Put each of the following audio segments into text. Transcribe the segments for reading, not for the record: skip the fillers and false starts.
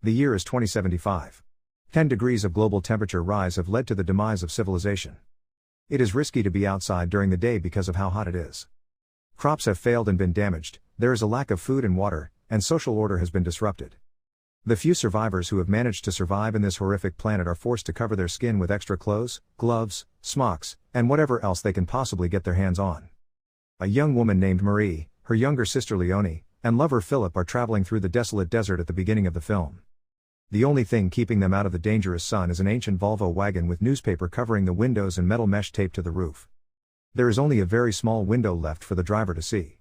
The year is 2075. 10 degrees of global temperature rise have led to the demise of civilization. It is risky to be outside during the day because of how hot it is. Crops have failed and been damaged, there is a lack of food and water, and social order has been disrupted. The few survivors who have managed to survive in this horrific planet are forced to cover their skin with extra clothes, gloves, smocks, and whatever else they can possibly get their hands on. A young woman named Marie, her younger sister Leone, and lover Philip are traveling through the desolate desert at the beginning of the film. The only thing keeping them out of the dangerous sun is an ancient Volvo wagon with newspaper covering the windows and metal mesh taped to the roof. There is only a very small window left for the driver to see.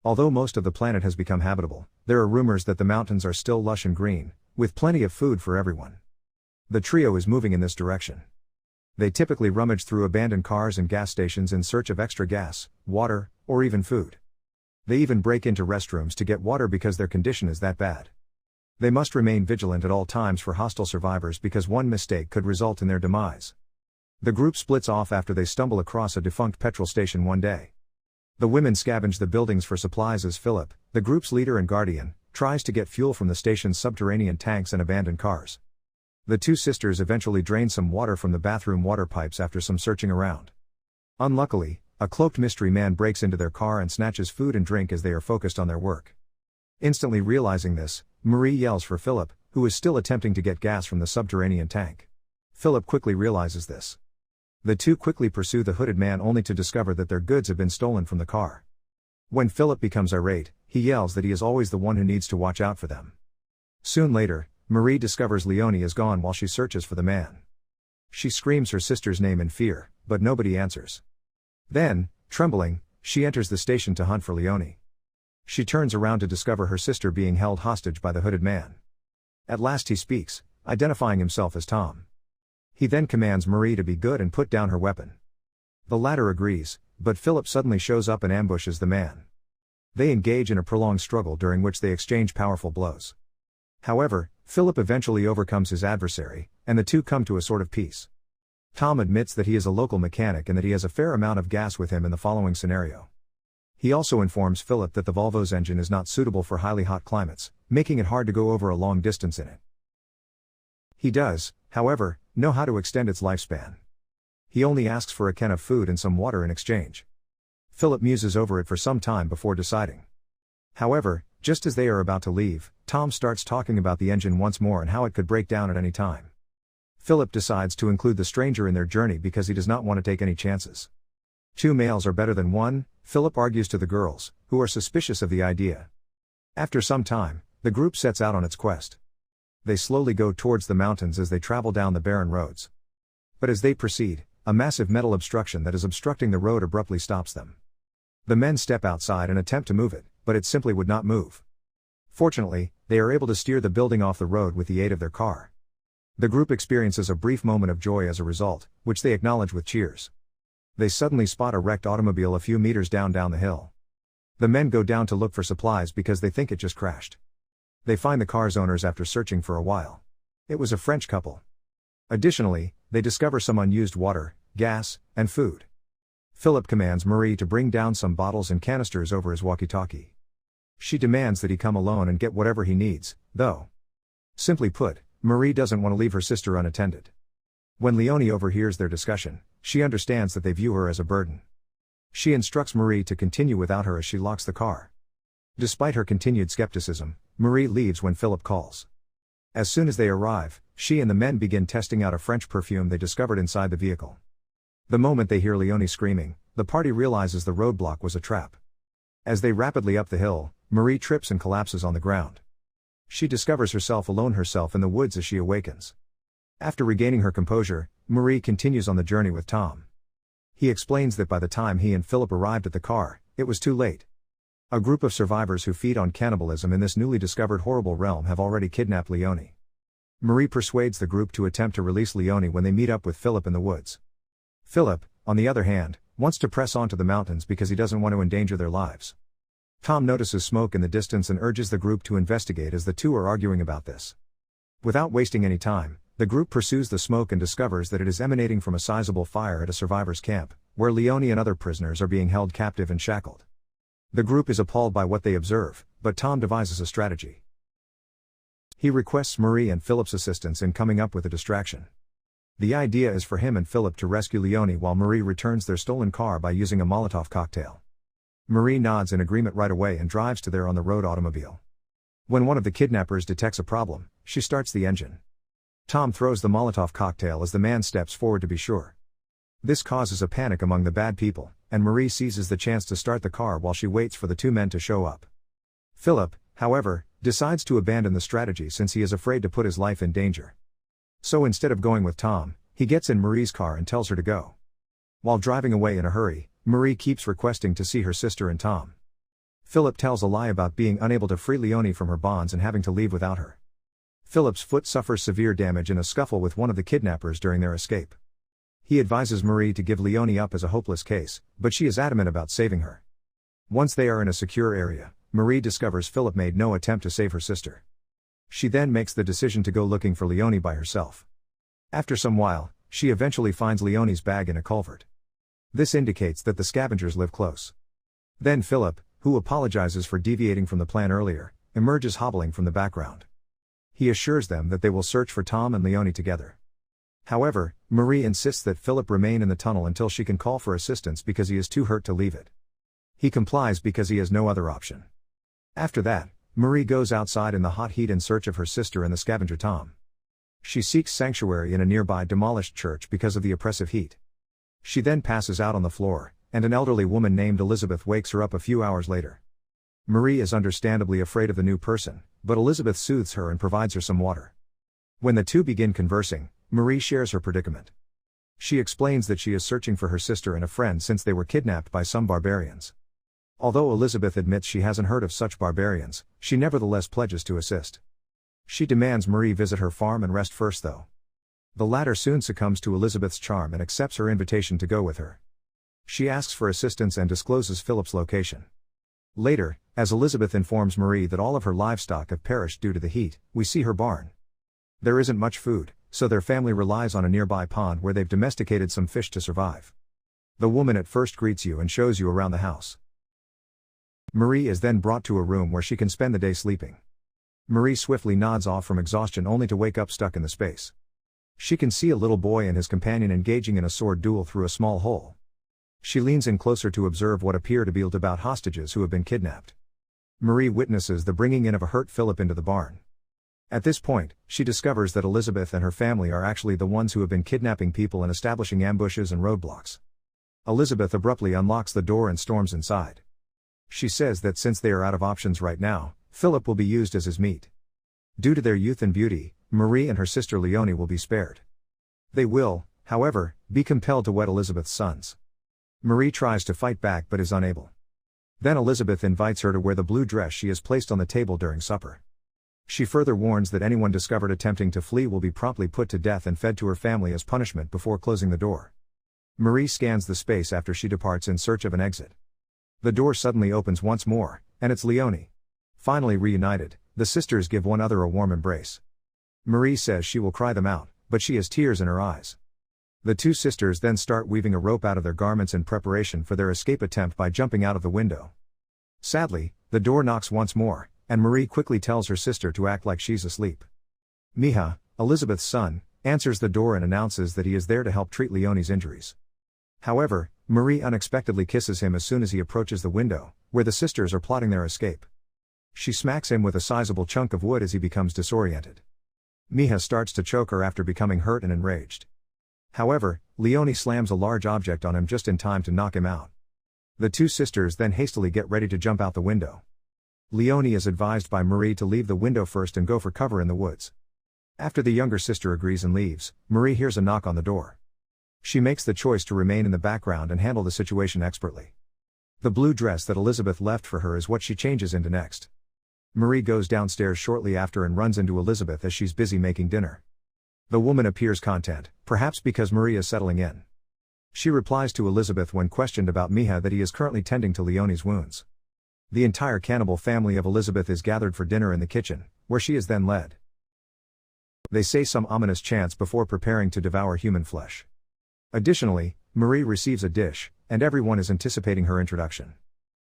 Although most of the planet has become habitable, there are rumors that the mountains are still lush and green, with plenty of food for everyone. The trio is moving in this direction. They typically rummage through abandoned cars and gas stations in search of extra gas, water, or even food. They even break into restrooms to get water because their condition is that bad. They must remain vigilant at all times for hostile survivors because one mistake could result in their demise. The group splits off after they stumble across a defunct petrol station one day. The women scavenge the buildings for supplies as Philip, the group's leader and guardian, tries to get fuel from the station's subterranean tanks and abandoned cars. The two sisters eventually drain some water from the bathroom water pipes after some searching around. Unluckily, a cloaked mystery man breaks into their car and snatches food and drink as they are focused on their work. Instantly realizing this, Marie yells for Philip, who is still attempting to get gas from the subterranean tank. Philip quickly realizes this. The two quickly pursue the hooded man only to discover that their goods have been stolen from the car. When Philip becomes irate, he yells that he is always the one who needs to watch out for them. Soon later, Marie discovers Leone is gone while she searches for the man. She screams her sister's name in fear, but nobody answers. Then, trembling, she enters the station to hunt for Leone. She turns around to discover her sister being held hostage by the hooded man. At last he speaks, identifying himself as Tom. He then commands Marie to be good and put down her weapon. The latter agrees, but Philip suddenly shows up and ambushes the man. They engage in a prolonged struggle during which they exchange powerful blows. However, Philip eventually overcomes his adversary, and the two come to a sort of peace. Tom admits that he is a local mechanic and that he has a fair amount of gas with him in the following scenario. He also informs Philip that the Volvo's engine is not suitable for highly hot climates, making it hard to go over a long distance in it. He does, however, know how to extend its lifespan. He only asks for a can of food and some water in exchange. Philip muses over it for some time before deciding. However, just as they are about to leave, Tom starts talking about the engine once more and how it could break down at any time. Philip decides to include the stranger in their journey because he does not want to take any chances. Two males are better than one, Philip argues to the girls, who are suspicious of the idea. After some time, the group sets out on its quest. They slowly go towards the mountains as they travel down the barren roads. But as they proceed, a massive metal obstruction that is obstructing the road abruptly stops them. The men step outside and attempt to move it, but it simply would not move. Fortunately, they are able to steer the building off the road with the aid of their car. The group experiences a brief moment of joy as a result, which they acknowledge with cheers. They suddenly spot a wrecked automobile a few meters down the hill. The men go down to look for supplies because they think it just crashed. They find the car's owners after searching for a while. It was a French couple. Additionally, they discover some unused water, gas, and food. Philip commands Marie to bring down some bottles and canisters over his walkie-talkie. She demands that he come alone and get whatever he needs, though. Simply put, Marie doesn't want to leave her sister unattended. When Leone overhears their discussion, she understands that they view her as a burden. She instructs Marie to continue without her as she locks the car. Despite her continued skepticism, Marie leaves when Philip calls. As soon as they arrive, she and the men begin testing out a French perfume they discovered inside the vehicle. The moment they hear Leone screaming, the party realizes the roadblock was a trap. As they rapidly up the hill, Marie trips and collapses on the ground. She discovers herself alone in the woods as she awakens. After regaining her composure, Marie continues on the journey with Tom. He explains that by the time he and Philip arrived at the car, it was too late. A group of survivors who feed on cannibalism in this newly discovered horrible realm have already kidnapped Leone. Marie persuades the group to attempt to release Leone when they meet up with Philip in the woods. Philip, on the other hand, wants to press on to the mountains because he doesn't want to endanger their lives. Tom notices smoke in the distance and urges the group to investigate as the two are arguing about this. Without wasting any time, the group pursues the smoke and discovers that it is emanating from a sizable fire at a survivors' camp, where Leone and other prisoners are being held captive and shackled. The group is appalled by what they observe, but Tom devises a strategy. He requests Marie and Philip's assistance in coming up with a distraction. The idea is for him and Philip to rescue Leone while Marie returns their stolen car by using a Molotov cocktail. Marie nods in agreement right away and drives to their on-the-road automobile. When one of the kidnappers detects a problem, she starts the engine. Tom throws the Molotov cocktail as the man steps forward to be sure. This causes a panic among the bad people, and Marie seizes the chance to start the car while she waits for the two men to show up. Philip, however, decides to abandon the strategy since he is afraid to put his life in danger. So instead of going with Tom, he gets in Marie's car and tells her to go. While driving away in a hurry, Marie keeps requesting to see her sister and Tom. Philip tells a lie about being unable to free Leone from her bonds and having to leave without her. Philip's foot suffers severe damage in a scuffle with one of the kidnappers during their escape. He advises Marie to give Leone up as a hopeless case, but she is adamant about saving her. Once they are in a secure area, Marie discovers Philip made no attempt to save her sister. She then makes the decision to go looking for Leone by herself. After some while, she eventually finds Leone's bag in a culvert. This indicates that the scavengers live close. Then Philip, who apologizes for deviating from the plan earlier, emerges hobbling from the background. He assures them that they will search for Tom and Leone together. However, Marie insists that Philip remain in the tunnel until she can call for assistance because he is too hurt to leave it. He complies because he has no other option. After that, Marie goes outside in the hot heat in search of her sister and the scavenger Tom. She seeks sanctuary in a nearby demolished church because of the oppressive heat. She then passes out on the floor, and an elderly woman named Elizabeth wakes her up a few hours later. Marie is understandably afraid of the new person, but Elizabeth soothes her and provides her some water. When the two begin conversing, Marie shares her predicament. She explains that she is searching for her sister and a friend since they were kidnapped by some barbarians. Although Elizabeth admits she hasn't heard of such barbarians, she nevertheless pledges to assist. She demands Marie visit her farm and rest first though. The latter soon succumbs to Elizabeth's charm and accepts her invitation to go with her. She asks for assistance and discloses Philip's location. Later, as Elizabeth informs Marie that all of her livestock have perished due to the heat, we see her barn. There isn't much food, so their family relies on a nearby pond where they've domesticated some fish to survive. The woman at first greets you and shows you around the house. Marie is then brought to a room where she can spend the day sleeping. Marie swiftly nods off from exhaustion only to wake up stuck in the space. She can see a little boy and his companion engaging in a sword duel through a small hole. She leans in closer to observe what appear to be about hostages who have been kidnapped. Marie witnesses the bringing in of a hurt Philip into the barn. At this point, she discovers that Elizabeth and her family are actually the ones who have been kidnapping people and establishing ambushes and roadblocks. Elizabeth abruptly unlocks the door and storms inside. She says that since they are out of options right now, Philip will be used as his meat. Due to their youth and beauty, Marie and her sister Leone will be spared. They will, however, be compelled to wed Elizabeth's sons. Marie tries to fight back but is unable. Then Elizabeth invites her to wear the blue dress she has placed on the table during supper. She further warns that anyone discovered attempting to flee will be promptly put to death and fed to her family as punishment before closing the door. Marie scans the space after she departs in search of an exit. The door suddenly opens once more, and it's Leone. Finally reunited, the sisters give one another a warm embrace. Marie says she will cry them out, but she has tears in her eyes. The two sisters then start weaving a rope out of their garments in preparation for their escape attempt by jumping out of the window. Sadly, the door knocks once more, and Marie quickly tells her sister to act like she's asleep. Miha, Elizabeth's son, answers the door and announces that he is there to help treat Leone's injuries. However, Marie unexpectedly kisses him as soon as he approaches the window, where the sisters are plotting their escape. She smacks him with a sizable chunk of wood as he becomes disoriented. Miha starts to choke her after becoming hurt and enraged. However, Leone slams a large object on him just in time to knock him out. The two sisters then hastily get ready to jump out the window. Leone is advised by Marie to leave the window first and go for cover in the woods. After the younger sister agrees and leaves, Marie hears a knock on the door. She makes the choice to remain in the background and handle the situation expertly. The blue dress that Elizabeth left for her is what she changes into next. Marie goes downstairs shortly after and runs into Elizabeth as she's busy making dinner. The woman appears content, perhaps because Marie is settling in. She replies to Elizabeth when questioned about Miha that he is currently tending to Leone's wounds. The entire cannibal family of Elizabeth is gathered for dinner in the kitchen, where she is then led. They say some ominous chants before preparing to devour human flesh. Additionally, Marie receives a dish, and everyone is anticipating her introduction.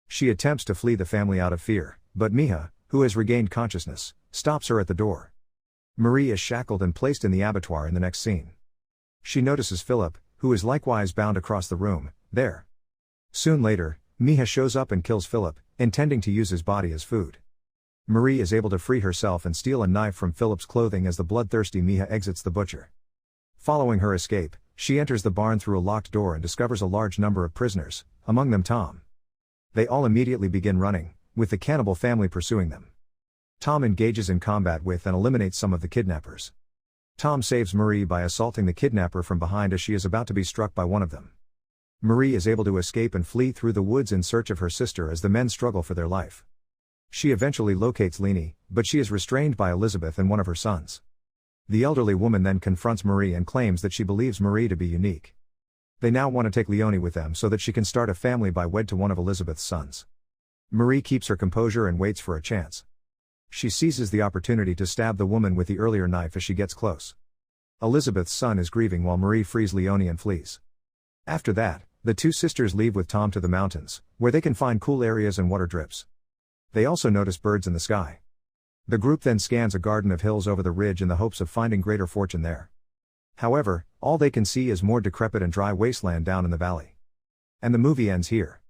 She attempts to flee the family out of fear, but Miha, who has regained consciousness, stops her at the door. Marie is shackled and placed in the abattoir in the next scene. She notices Philip, who is likewise bound across the room, there. Soon later, Miha shows up and kills Philip, intending to use his body as food. Marie is able to free herself and steal a knife from Philip's clothing as the bloodthirsty Miha exits the butcher. Following her escape, she enters the barn through a locked door and discovers a large number of prisoners, among them Tom. They all immediately begin running, with the cannibal family pursuing them. Tom engages in combat with and eliminates some of the kidnappers. Tom saves Marie by assaulting the kidnapper from behind as she is about to be struck by one of them. Marie is able to escape and flee through the woods in search of her sister as the men struggle for their life. She eventually locates Leone, but she is restrained by Elizabeth and one of her sons. The elderly woman then confronts Marie and claims that she believes Marie to be unique. They now want to take Leone with them so that she can start a family by wed to one of Elizabeth's sons. Marie keeps her composure and waits for a chance. She seizes the opportunity to stab the woman with the earlier knife as she gets close. Elizabeth's son is grieving while Marie frees Leone and flees. After that, the two sisters leave with Tom to the mountains, where they can find cool areas and water drips. They also notice birds in the sky. The group then scans a garden of hills over the ridge in the hopes of finding greater fortune there. However, all they can see is more decrepit and dry wasteland down in the valley. And the movie ends here.